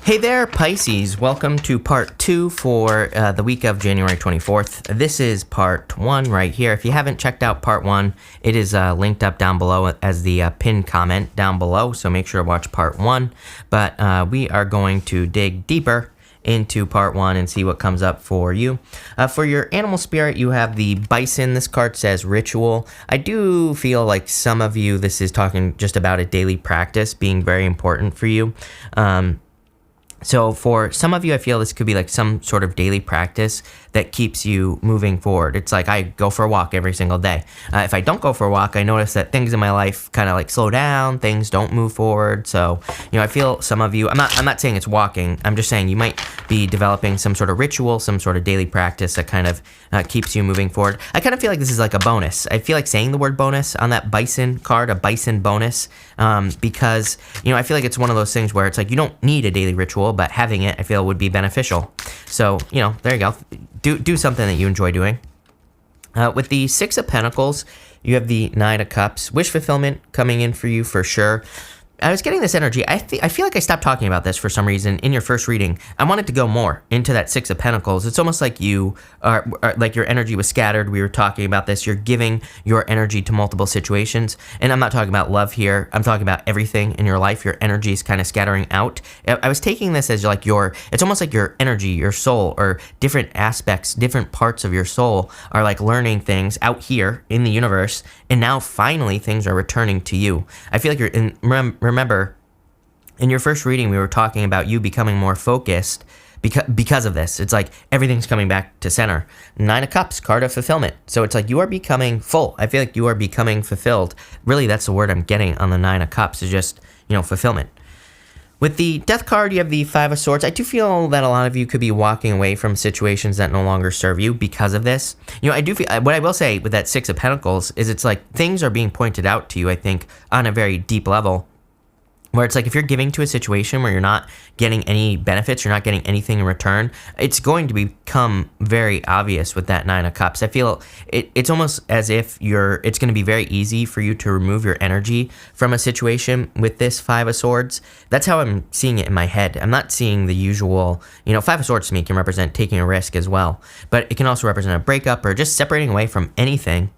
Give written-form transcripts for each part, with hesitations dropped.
Hey there, Pisces. Welcome to part 2 for the week of January 24th. This is part 1 right here. If you haven't checked out part 1, it is linked up down below as the pinned comment down below, so make sure to watch part 1. But we are going to dig deeper into part 1 and see what comes up for you. For your animal spirit, you have the bison. This card says ritual. I do feel like some of you, this is talking just about a daily practice being very important for you. So for some of you, I feel this could be like some sort of daily practice that keeps you moving forward. It's like I go for a walk every single day. If I don't go for a walk, I notice that things in my life kind of like slow down, things don't move forward. So, I feel some of you, I'm not saying it's walking. I'm just saying you might be developing some sort of ritual, some sort of daily practice that kind of keeps you moving forward. I kind of feel like this is like a bonus. I feel like saying the word bonus on that bison card, a bison bonus, because, I feel like it's one of those things where it's like you don't need a daily ritual, but having it, I feel, would be beneficial. So, there you go. Do something that you enjoy doing. With the Six of Pentacles, you have the Nine of Cups. Wish fulfillment coming in for you for sure. I was getting this energy. I feel like I stopped talking about this for some reason in your first reading. I wanted to go more into that Six of Pentacles. It's almost like you are like your energy was scattered. We were talking about this. You're giving your energy to multiple situations. And I'm not talking about love here. I'm talking about everything in your life. Your energy is kind of scattering out. I was taking this as like it's almost like your energy, your soul, or different aspects, different parts of your soul are like learning things out here in the universe. And now finally things are returning to you. I feel like remember, in your first reading, we were talking about you becoming more focused because of this. It's like everything's coming back to center. Nine of Cups, card of fulfillment. So it's like you are becoming full. I feel like you are becoming fulfilled. Really, that's the word I'm getting on the Nine of Cups is just, fulfillment. With the Death card, you have the Five of Swords. I do feel that a lot of you could be walking away from situations that no longer serve you because of this. I do feel, what I will say with that Six of Pentacles is it's like things are being pointed out to you, I think, on a very deep level. Where it's like if you're giving to a situation where you're not getting any benefits, you're not getting anything in return, it's going to become very obvious with that Nine of Cups. I feel it's almost as if it's going to be very easy for you to remove your energy from a situation with this Five of Swords. That's how I'm seeing it in my head. I'm not seeing the usual, Five of Swords to me can represent taking a risk as well. But it can also represent a breakup or just separating away from anything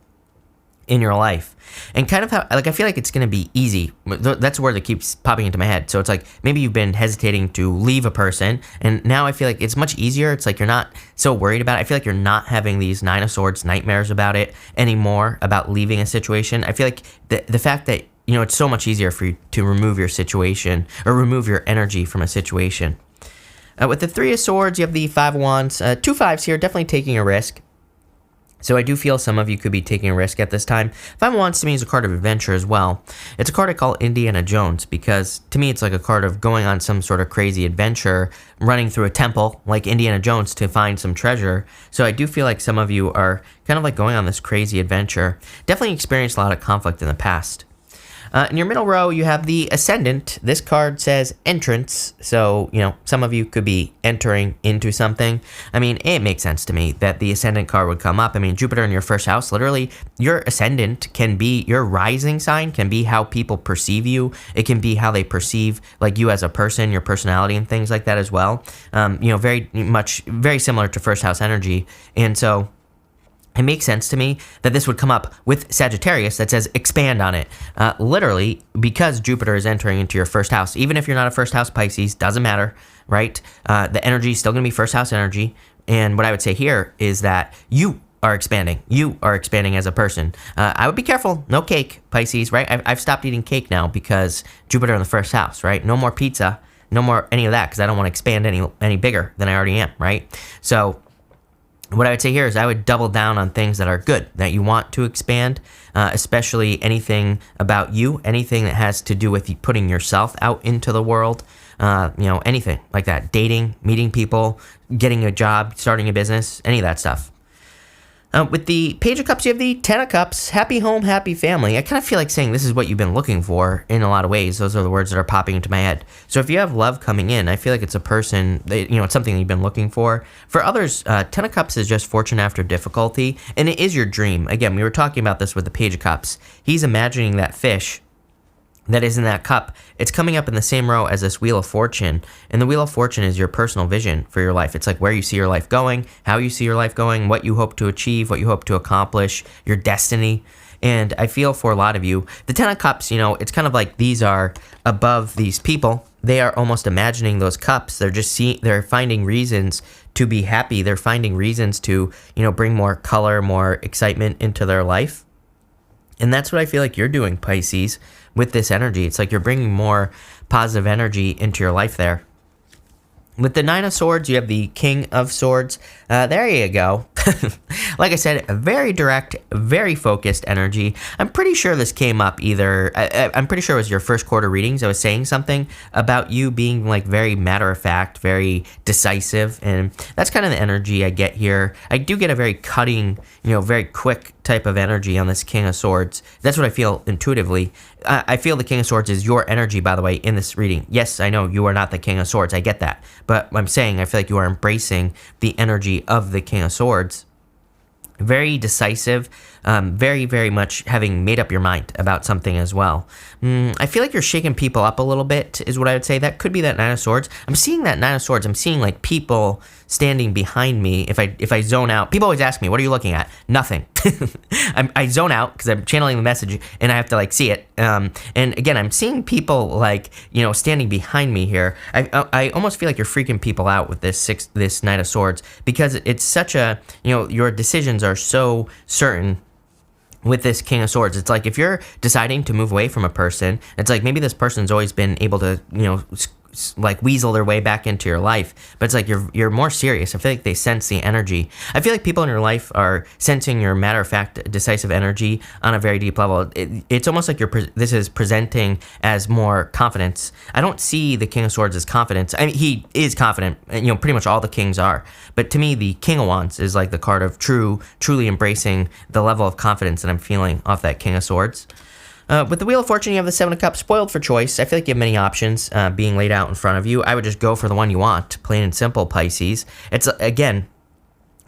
in your life. And kind of how, I feel like it's going to be easy. That's a word that keeps popping into my head. So it's like maybe you've been hesitating to leave a person, and now I feel like it's much easier. It's like you're not so worried about it. I feel like you're not having these Nine of Swords nightmares about it anymore, about leaving a situation. I feel like the fact that, it's so much easier for you to remove your situation or remove your energy from a situation. With the Three of Swords, you have the Five of Wands. Two fives here, definitely taking a risk. So I do feel some of you could be taking a risk at this time. Five of Wands to me is a card of adventure as well. It's a card I call Indiana Jones because to me it's like a card of going on some sort of crazy adventure, running through a temple like Indiana Jones to find some treasure. So I do feel like some of you are kind of like going on this crazy adventure. Definitely experienced a lot of conflict in the past. In your middle row, you have the Ascendant. This card says entrance. So, some of you could be entering into something. It makes sense to me that the Ascendant card would come up. Jupiter in your first house, literally, your Ascendant can be, your rising sign can be how people perceive you. It can be how they perceive, like, you as a person, your personality and things like that as well. Very similar to first house energy. And so it makes sense to me that this would come up with Sagittarius that says expand on it. Literally, because Jupiter is entering into your first house. Even if you're not a first house Pisces, doesn't matter, right? The energy is still going to be first house energy. And what I would say here is that you are expanding. You are expanding as a person. I would be careful. No cake, Pisces, right? I've stopped eating cake now because Jupiter in the first house, right? No more pizza. No more any of that because I don't want to expand any bigger than I already am, right? So what I would say here is I would double down on things that are good, that you want to expand, especially anything about you, anything that has to do with putting yourself out into the world, anything like that, dating, meeting people, getting a job, starting a business, any of that stuff. With the Page of Cups, you have the Ten of Cups. Happy home, happy family. I kind of feel like saying this is what you've been looking for in a lot of ways. Those are the words that are popping into my head. So if you have love coming in, I feel like it's a person, it's something that you've been looking for. For others, Ten of Cups is just fortune after difficulty, and it is your dream. Again, we were talking about this with the Page of Cups. He's imagining that fish that is in that cup, it's coming up in the same row as this Wheel of Fortune. And the Wheel of Fortune is your personal vision for your life. It's like where you see your life going, how you see your life going, what you hope to achieve, what you hope to accomplish, your destiny. And I feel for a lot of you, the Ten of Cups, it's kind of like these are above these people. They are almost imagining those cups. They're finding reasons to be happy. They're finding reasons to, bring more color, more excitement into their life. And that's what I feel like you're doing, Pisces, with this energy. It's like you're bringing more positive energy into your life there. With the Nine of Swords, you have the King of Swords. There you go. Like I said, a very direct, very focused energy. I'm pretty sure this came up I'm pretty sure it was your first quarter readings. I was saying something about you being like very matter-of-fact, very decisive. And that's kind of the energy I get here. I do get a very cutting, very quick type of energy on this King of Swords. That's what I feel intuitively. I feel the King of Swords is your energy, by the way, in this reading. Yes, I know you are not the King of Swords. I get that. But I'm saying I feel like you are embracing the energy of the King of Swords. Very decisive, very, very much having made up your mind about something as well. I feel like you're shaking people up a little bit is what I would say. That could be that Nine of Swords. I'm seeing that Nine of Swords. I'm seeing like people standing behind me. If I zone out, people always ask me, what are you looking at? Nothing. I zone out because I'm channeling the message and I have to like see it. And again, I'm seeing people like, standing behind me here. I almost feel like you're freaking people out with this Knight of Swords because it's such a, your decisions are so certain. With this King of Swords, it's like if you're deciding to move away from a person, it's like maybe this person's always been able to, like weasel their way back into your life, but it's like you're more serious. I feel like they sense the energy. I feel like people in your life are sensing your matter-of-fact, decisive energy on a very deep level. It's almost like this is presenting as more confidence. I don't see the King of Swords as confidence. I mean, he is confident, pretty much all the kings are. But to me, the King of Wands is like the card of truly embracing the level of confidence that I'm feeling off that King of Swords. With the Wheel of Fortune, you have the Seven of Cups, spoiled for choice. I feel like you have many options being laid out in front of you. I would just go for the one you want, plain and simple, Pisces. It's, again,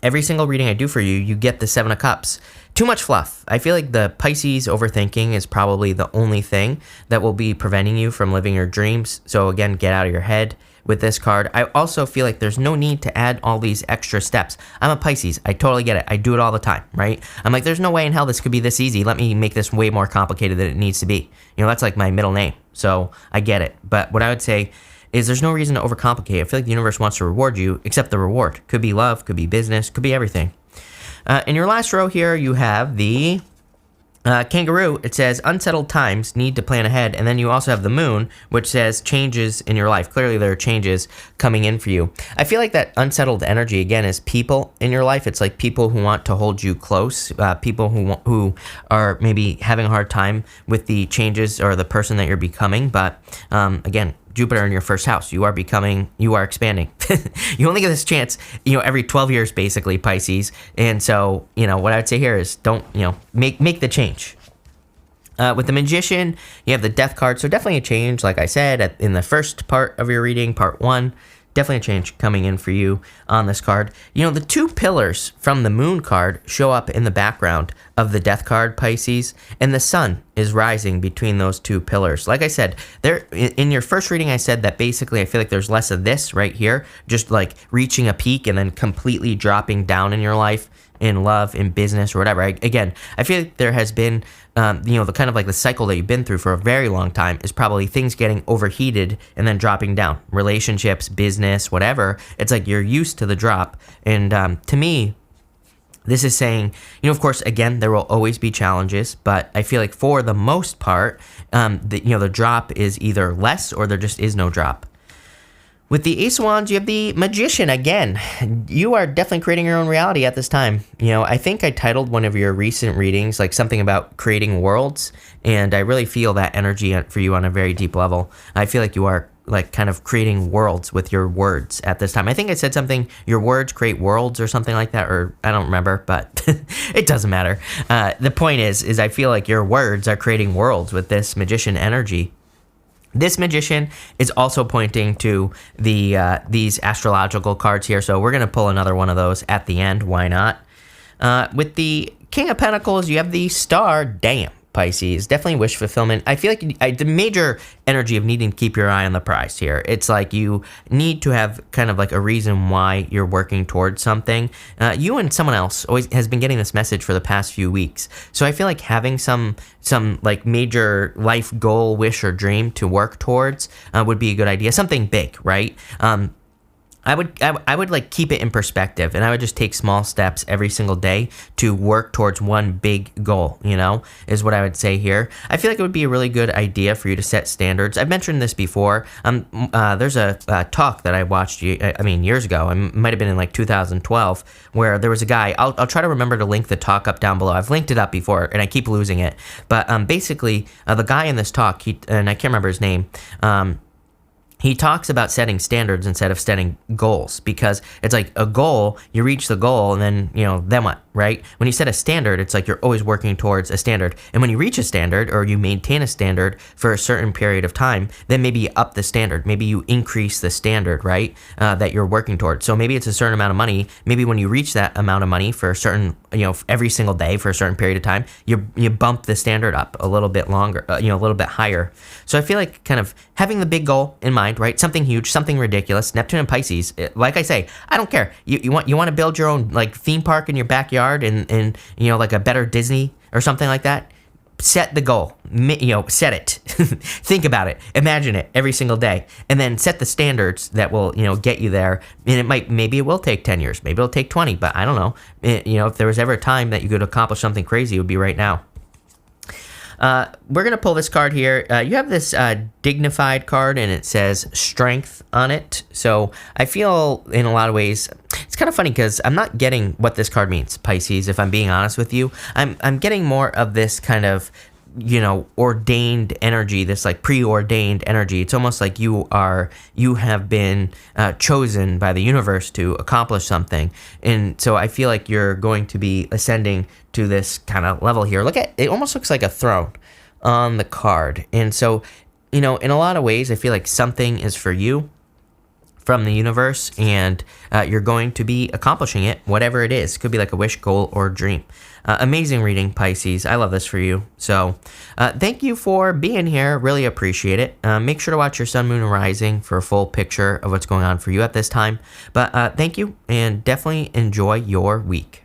every single reading I do for you, you get the Seven of Cups. Too much fluff. I feel like the Pisces overthinking is probably the only thing that will be preventing you from living your dreams. So, again, get out of your head. With this card, I also feel like there's no need to add all these extra steps. I'm a Pisces. I totally get it. I do it all the time, right? I'm like, there's no way in hell this could be this easy. Let me make this way more complicated than it needs to be. That's like my middle name. So I get it. But what I would say is there's no reason to overcomplicate. I feel like the universe wants to reward you, except the reward. Could be love, could be business, could be everything. In your last row here, you have the Kangaroo. It says unsettled times, need to plan ahead. And then you also have the Moon, which says changes in your life. Clearly there are changes coming in for you. I feel like that unsettled energy again is people in your life. It's like people who want to hold you close, people who are maybe having a hard time with the changes or the person that you're becoming. But again, Jupiter in your first house, you are expanding. You only get this chance, every 12 years, basically, Pisces. And so, what I would say here is don't, make the change. With the Magician, you have the Death card. So definitely a change, like I said, in the first part of your reading, part 1. Definitely a change coming in for you on this card. The two pillars from the Moon card show up in the background of the Death card, Pisces, and the Sun is rising between those two pillars. Like I said, in your first reading, I said that basically I feel like there's less of this right here, just like reaching a peak and then completely dropping down in your life, in love, in business, or whatever. Again, I feel like there has been, the kind of like the cycle that you've been through for a very long time is probably things getting overheated and then dropping down. Relationships, business, whatever. It's like you're used to the drop. And to me, this is saying, of course, again, there will always be challenges, but I feel like for the most part, the drop is either less or there just is no drop. With the Ace of Wands, you have the Magician again. You are definitely creating your own reality at this time. I think I titled one of your recent readings like something about creating worlds, and I really feel that energy for you on a very deep level. I feel like you are like kind of creating worlds with your words at this time. I think I said something, your words create worlds or something like that, or I don't remember, but it doesn't matter. The point is I feel like your words are creating worlds with this Magician energy. This Magician is also pointing to these astrological cards here, so we're going to pull another one of those at the end. Why not? With the King of Pentacles, you have the Star. Damn. Pisces. Definitely wish fulfillment. I feel like the major energy of needing to keep your eye on the prize here. It's like you need to have kind of like a reason why you're working towards something. You and someone else always has been getting this message for the past few weeks. So I feel like having some like major life goal, wish, or dream to work towards would be a good idea. Something big, right? I would like keep it in perspective, and I would just take small steps every single day to work towards one big goal, is what I would say here. I feel like it would be a really good idea for you to set standards. I've mentioned this before. There's a talk that I watched, years ago. It might have been in like 2012, where there was a guy. I'll try to remember to link the talk up down below. I've linked it up before, and I keep losing it. But basically, the guy in this talk, and I can't remember his name, he talks about setting standards instead of setting goals, because it's like a goal, you reach the goal, and then, then what, right? When you set a standard, it's like you're always working towards a standard. And when you reach a standard, or you maintain a standard for a certain period of time, then maybe you up the standard. Maybe you increase the standard, right, that you're working towards. So maybe it's a certain amount of money. Maybe when you reach that amount of money for a certain, every single day for a certain period of time, you bump the standard up a little bit longer, a little bit higher. So I feel like kind of having the big goal in mind, right? Something huge, something ridiculous. Neptune and Pisces, like I say, I don't care. You want to build your own like theme park in your backyard and like a better Disney or something like that. Set the goal, set it. Think about it, imagine it every single day, and then set the standards that will get you there. And maybe it will take 10 years, maybe it'll take 20, but I don't know. If there was ever a time that you could accomplish something crazy, it would be right now. We're going to pull this card here. You have this dignified card, and it says strength on it. So I feel in a lot of ways, it's kind of funny because I'm not getting what this card means, Pisces, if I'm being honest with you. I'm getting more of this kind of, ordained energy, this like preordained energy. It's almost like you have been chosen by the universe to accomplish something. And so I feel like you're going to be ascending to this kind of level here. Look at it, almost looks like a throne on the card. And so, in a lot of ways, I feel like something is for you from the universe, and you're going to be accomplishing it, whatever it is. It could be like a wish, goal, or dream. Amazing reading, Pisces. I love this for you. So thank you for being here. Really appreciate it. Make sure to watch your sun, moon, and rising for a full picture of what's going on for you at this time. But thank you, and definitely enjoy your week.